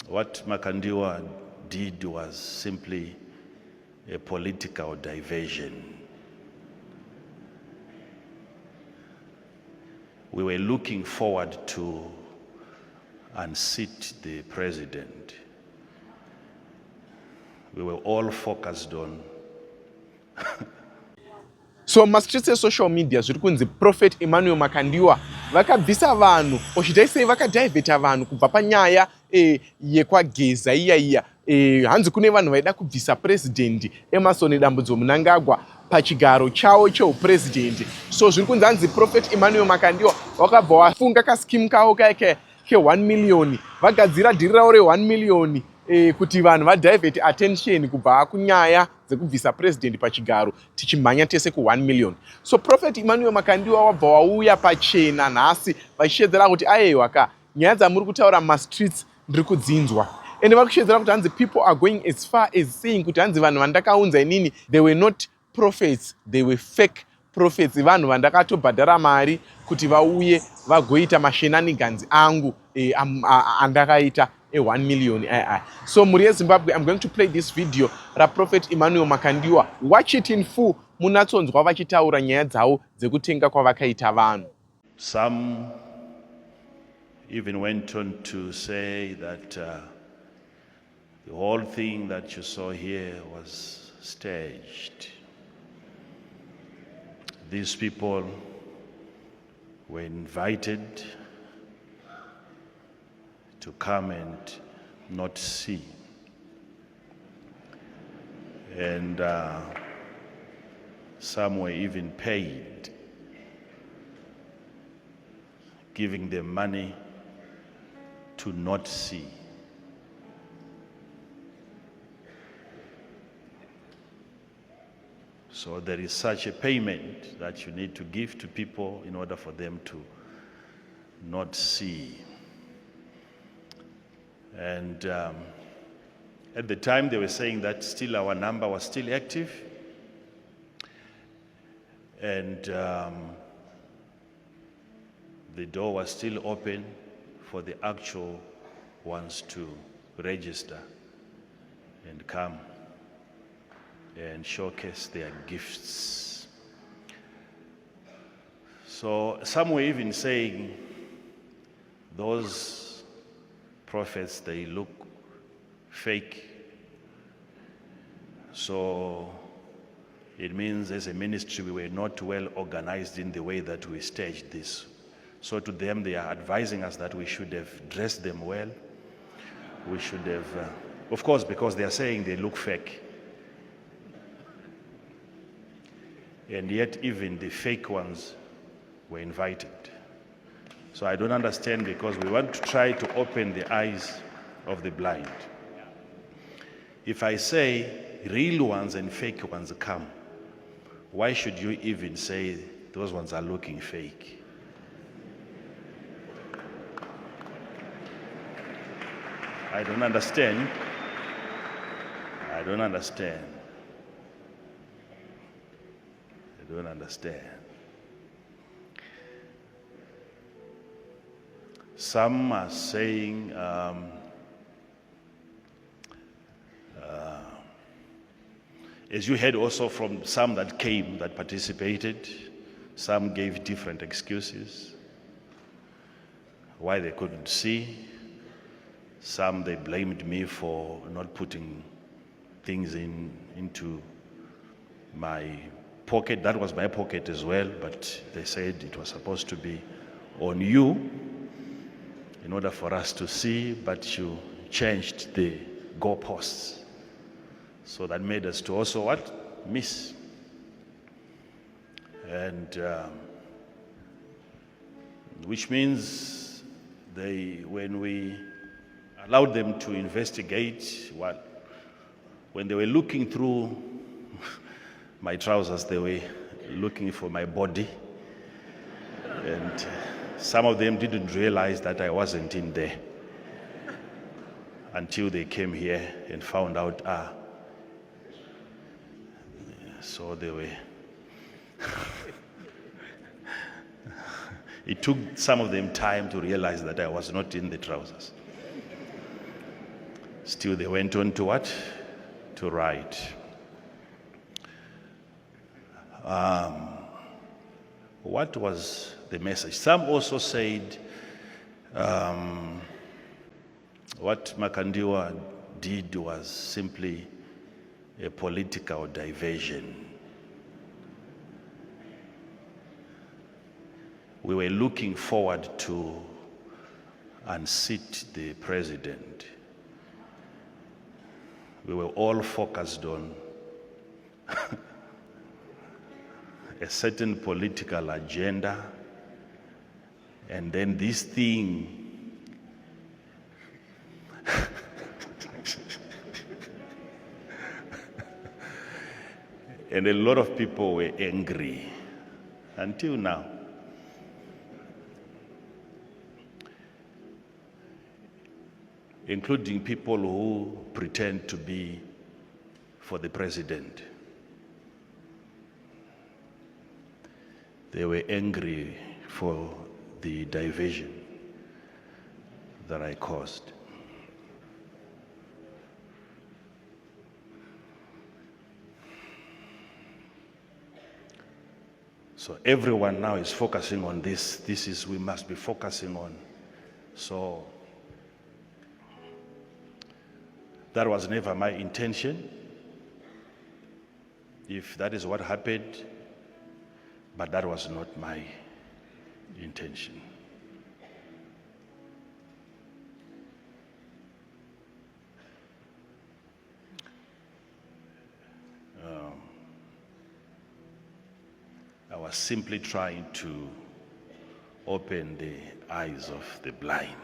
What Makandiwa did was simply a political diversion. We were looking forward to unseat the president. We were all focused on so masitritse social media zviri kunzi Prophet Emmanuel Makandiwa vakabvisa vanhu ochiita sei vakadhaivheta vanhu kubva panyaya yekwaGeza iya hanzi kune vanhu vaida kubvisa president Emerson Dambudzo Mnangagwa pachigaro chawo cheupresident. So zviri kunzi hanzi Prophet Emmanuel Makandiwa wakabva wafunga kaskimu kawo ke 1 million vagadzira dhiri ravo re 1 million kuti vanhu vadhaivhete attention kubva kunyaya dzekubvisa president pachigaro tichimhanya tese ku 1 million. So Prophet Emmanuel Makandiwa wabva wauya pachena nhasi vachishedzera kuti aiwa ka nyaya dzamuri kutaura mastreets ndiri kudzinzwa. Ende vakushedzera kuti hanzi people are going as far as saying kuti hanzi vanhu vandakaunza inini they were not prophets, they were fake prophets, vanhu vandakatobhadhara mari kuti vauye vagoita mashenanigans angu andakaita 1 million. So muri yeZimbabwe, I'm going to play this video ra Prophet Emmanuel Makandiwa. Watch it in full. Munatsonzwa vachitaura nyaya dzavo dzekutenga kwavakaita vanhu. Some even went on to say that the whole thing that you saw here was staged. These people were invited to come and not see. And some were even paid, giving them money to not see. So there is such a payment that you need to give to people in order for them to not see. And at the time they were saying that still our number was still active, and the door was still open for the actual ones to register and come and showcase their gifts. So some were even saying those prophets, they look fake. So it means as a ministry we were not well organized in the way that we staged this. So to them they are advising us that we should have dressed them well. We should have, of course, because they are saying they look fake. And yet even the fake ones were invited. So I don't understand, because we want to try to open the eyes of the blind. If I say real ones and fake ones come, why should you even say those ones are looking fake? I don't understand. I don't understand. I don't understand. Some are saying as you heard also from some that came, that participated, some gave different excuses why they couldn't see. Some, they blamed me for not putting things into my pocket. That was my pocket as well, but they said it was supposed to be on you in order for us to see, but you changed the goalposts. So that made us to also what? Miss. And which means when we allowed them to investigate, when they were looking through my trousers, they were looking for my body. And some of them didn't realize that I wasn't in there until they came here and found out, so they were it took some of them time to realize that I was not in the trousers. Still, they went on to what? To write. What was the message? Some also said what Makandiwa did was simply a political diversion. We were looking forward to unseat the president. We were all focused on a certain political agenda, and then this thing and a lot of people were angry until now. Including people who pretend to be for the president. They were angry for the diversion that I caused. So everyone now is focusing on this. This is we must be focusing on. So that was never my intention. If that is what happened, but that was not my intention. I was simply trying to open the eyes of the blind.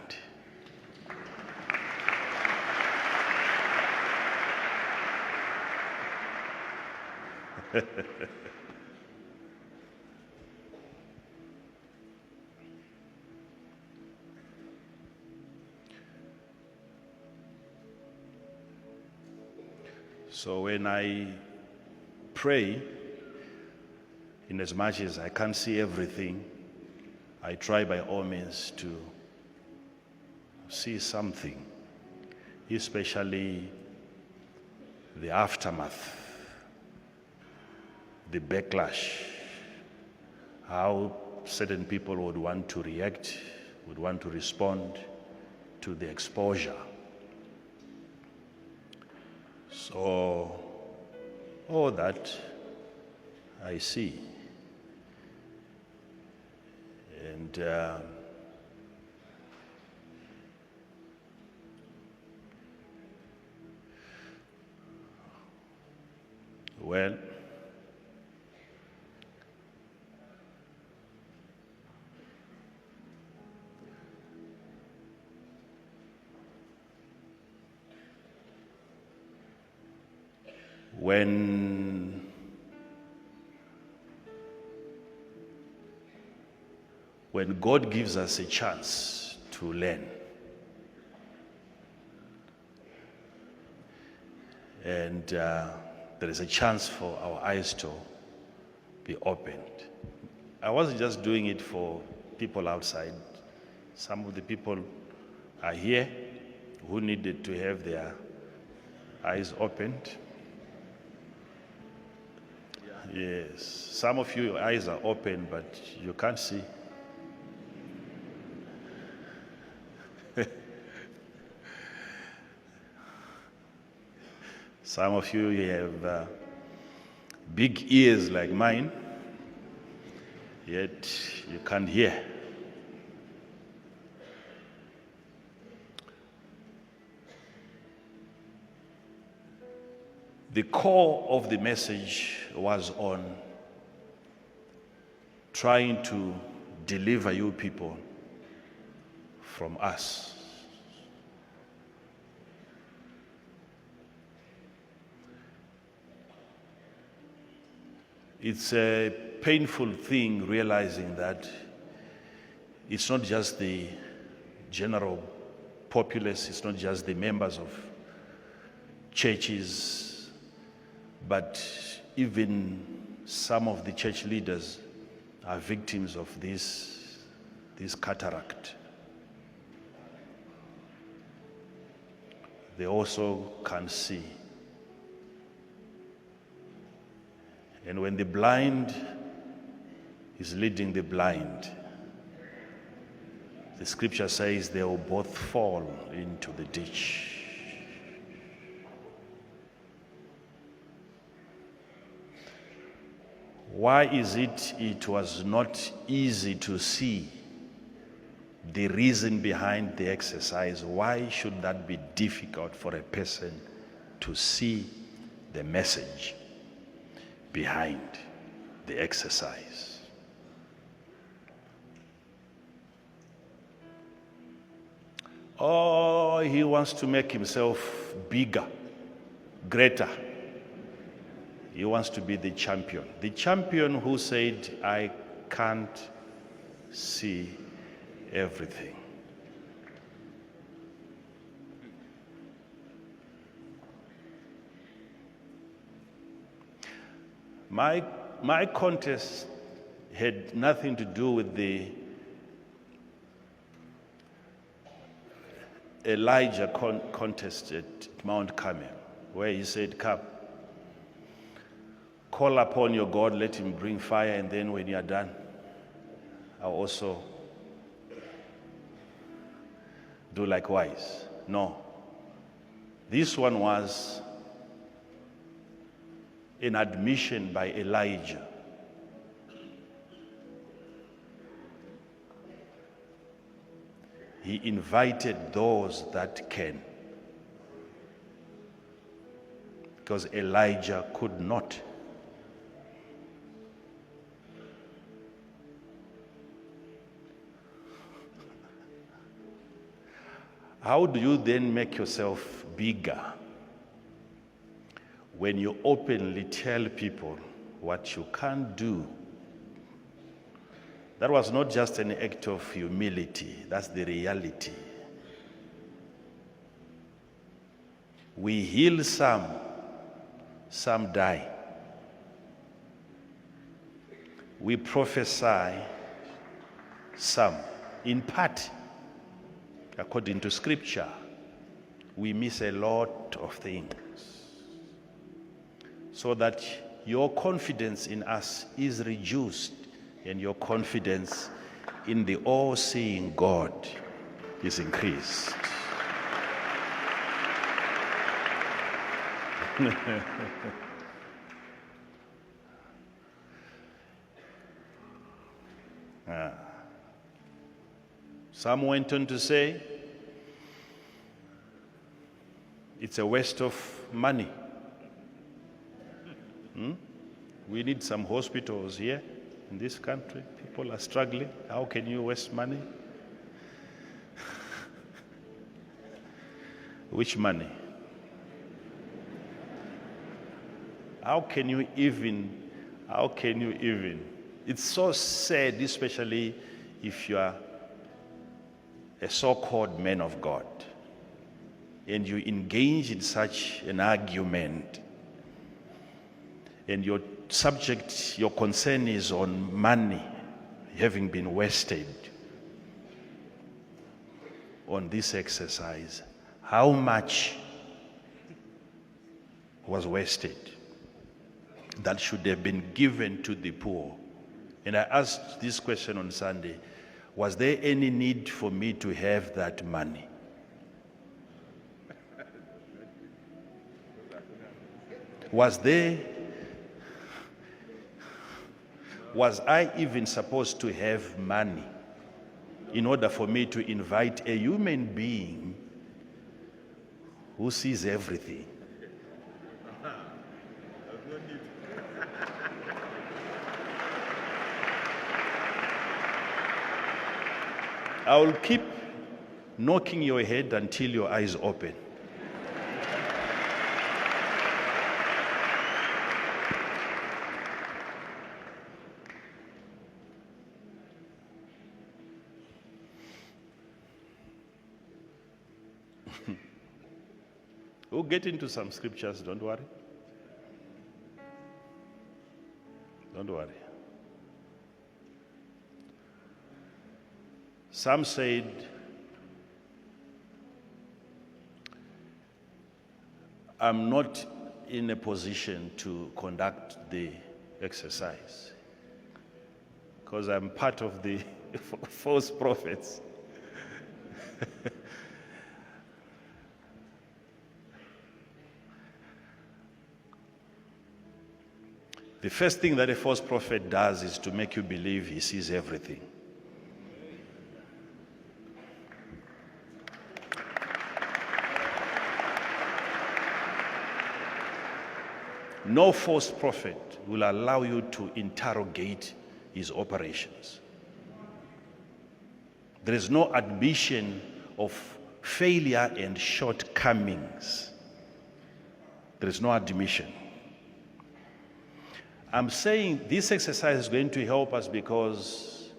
So when I pray, in as much as I can't see everything, I try by all means to see something, especially the aftermath, the backlash, how certain people would want to react, would want to respond to the exposure. So all that I see. And well, when God gives us a chance to learn, and there is a chance for our eyes to be opened. I wasn't just doing it for people outside. Some of the people are here who needed to have their eyes opened. Yes, some of you, your eyes are open, but you can't see. Some of you have big ears like mine, yet you can't hear. The core of the message was on trying to deliver you people from us. It's a painful thing realizing that it's not just the general populace, it's not just the members of churches, but even some of the church leaders are victims of this cataract. they also can't see. And when the blind is leading the blind, the scripture says they will both fall into the ditch. Why is it was not easy to see the reason behind the exercise? Why should that be difficult for a person to see the message behind the exercise? Oh, he wants to make himself bigger, greater. He wants to be the champion. The champion who said, I can't see everything. My contest had nothing to do with the Elijah contest at Mount Carmel, where he said, come, call upon your God, let him bring fire, and then when you are done, I'll also do likewise. No. This one was an admission by Elijah. He invited those that can, because Elijah could not. How do you then make yourself bigger? When you openly tell people what you can't do. That was not just an act of humility, that's the reality. We heal some die. We prophesy some, in part, according to scripture. We miss a lot of things. So that your confidence in us is reduced, and your confidence in the all-seeing God is increased. Some went on to say, it's a waste of money. We need some hospitals here in this country. People are struggling. How can you waste money? Which money? How can you even? It's so sad, especially if you are a so-called man of God and you engage in such an argument, and your subject, your concern is on money having been wasted on this exercise. How much was wasted that should have been given to the poor? And I asked this question on Sunday, was there any need for me to have that money? Was I even supposed to have money in order for me to invite a human being who sees everything? I will keep knocking your head until your eyes open. We'll get into some scriptures, don't worry. Don't worry. Some said, I'm not in a position to conduct the exercise because I'm part of the false prophets. The first thing that a false prophet does is to make you believe he sees everything. No false prophet will allow you to interrogate his operations. There is no admission of failure and shortcomings. There is no admission. I'm saying this exercise is going to help us because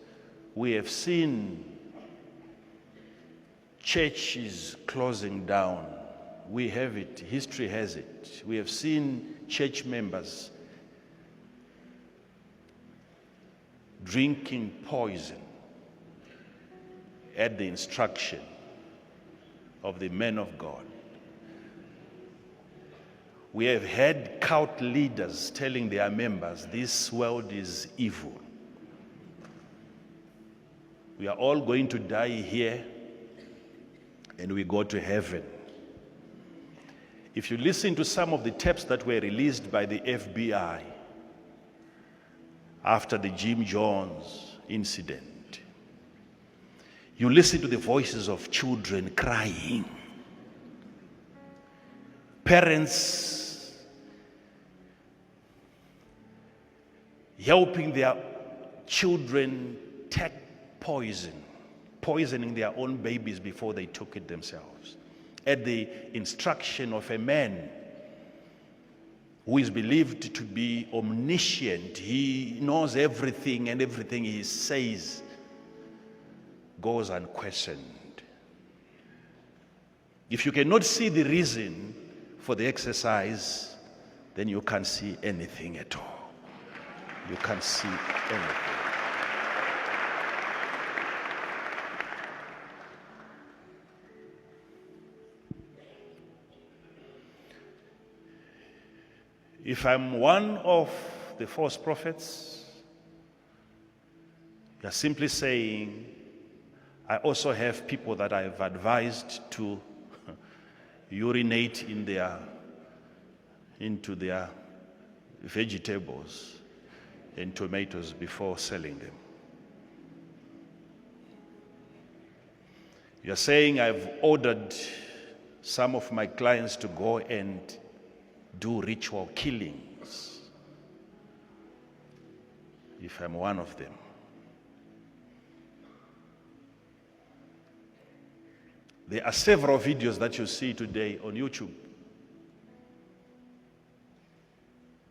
we have seen churches closing down. We have it, history has it. We have seen church members drinking poison at the instruction of the men of God. We have had cult leaders telling their members, this world is evil. We are all going to die here and we go to heaven. If you listen to some of the tapes that were released by the FBI after the Jim Jones incident, you listen to the voices of children crying, parents helping their children take poisoning their own babies before they took it themselves, at the instruction of a man who is believed to be omniscient. He knows everything, and everything he says goes unquestioned. If you cannot see the reason for the exercise, then you can't see anything at all. You can't see anything. If I'm one of the false prophets, you're simply saying, I also have people that I've advised to urinate into their vegetables and tomatoes before selling them. You're saying I've ordered some of my clients to go and do ritual killings, if I'm one of them. There are several videos that you see today on YouTube.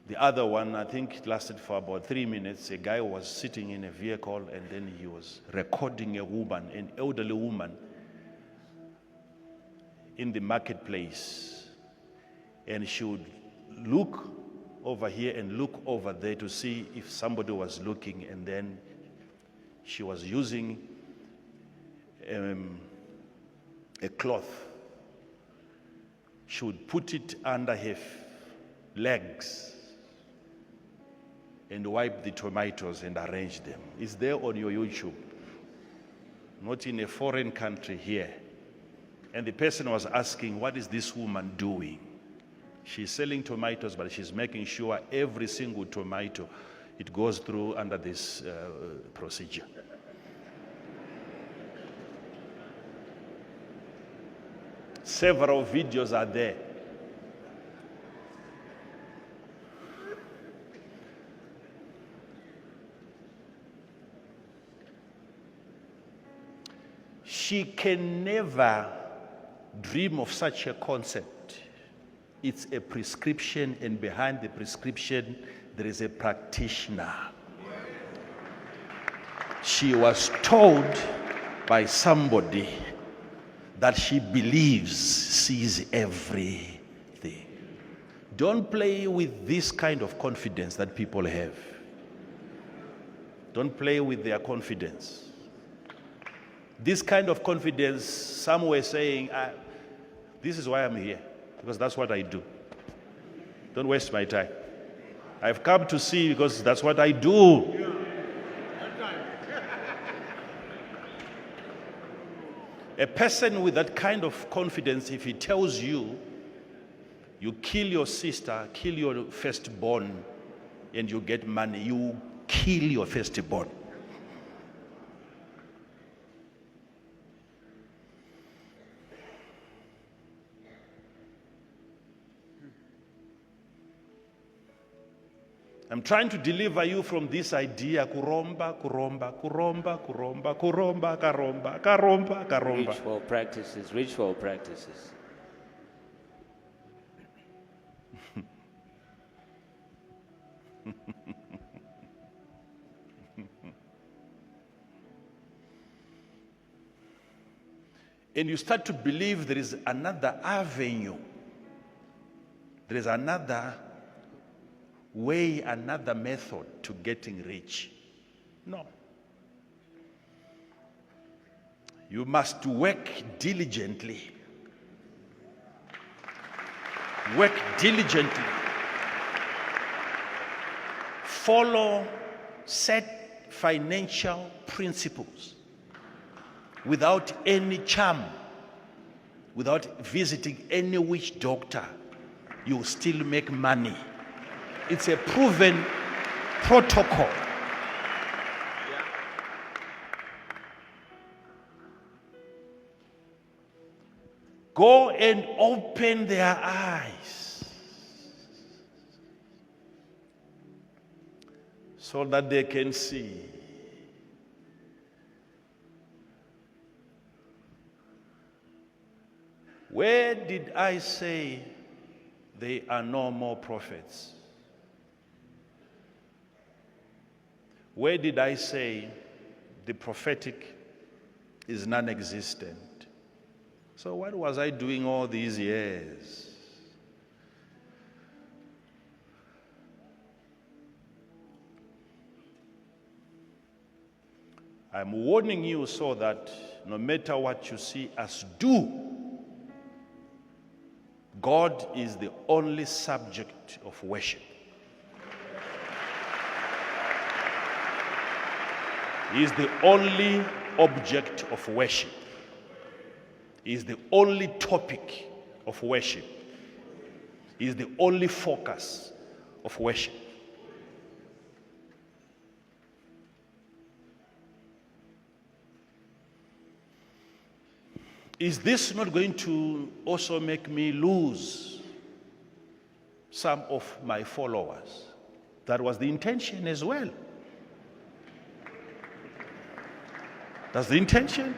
The other one, I think it lasted for about 3 minutes. A guy was sitting in a vehicle and then he was recording a woman, an elderly woman, in the marketplace. And she would look over here and look over there to see if somebody was looking, and then she was using a cloth. She would put it under her legs and wipe the tomatoes and arrange them. It's there on your YouTube, not in a foreign country here. And the person was asking, what is this woman doing? She's selling tomatoes, but she's making sure every single tomato, it goes through under this procedure. Several videos are there. She can never dream of such a concept. It's a prescription, and behind the prescription, there is a practitioner. She was told by somebody that she believes sees everything. Don't play with this kind of confidence that people have. Don't play with their confidence. This kind of confidence, some were saying, this is why I'm here, because that's what I do. Don't waste my time. I've come to see because that's what I do. A person with that kind of confidence, if he tells you, you kill your sister, kill your firstborn, and you get money, you kill your firstborn. I'm trying to deliver you from this idea, kuromba, kuromba, kuromba, kuromba, kuromba, karomba, karomba, karomba. Ritual practices, ritual practices. And you start to believe there is another avenue. There is another way, another method to getting rich. No. You must work diligently. Work diligently. Follow set financial principles without any charm, without visiting any witch doctor. You still make money. It's a proven protocol. Go and open their eyes so that they can see. Where did I say there are no more prophets? Where did I say the prophetic is non-existent? So what was I doing all these years? I'm warning you so that no matter what you see us do, God is the only subject of worship. He is the only object of worship. He is the only topic of worship. He is the only focus of worship. Is this not going to also make me lose some of my followers? That was the intention as well. That's the intention.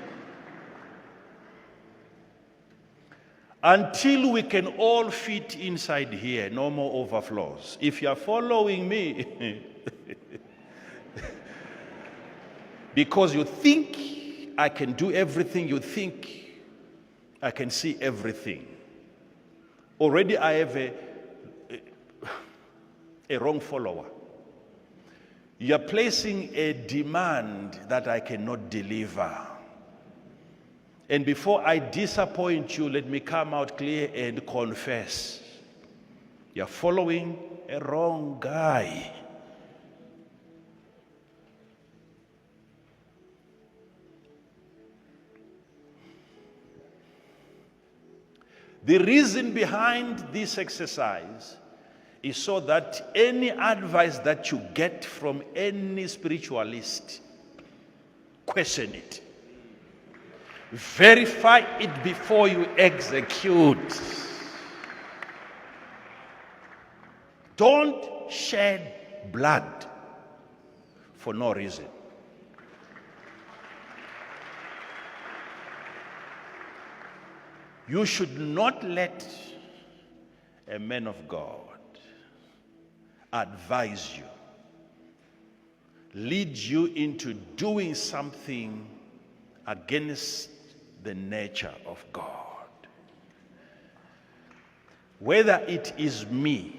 Until we can all fit inside here, no more overflows. If you are following me, because you think I can do everything, you think I can see everything. Already I have a wrong follower. You are placing a demand that I cannot deliver. And before I disappoint you, let me come out clear and confess. You are following a wrong guy. The reason behind this exercise is so that any advice that you get from any spiritualist, question it. Verify it before you execute. Don't shed blood for no reason. You should not let a man of God advise you, lead you into doing something against the nature of God. Whether it is me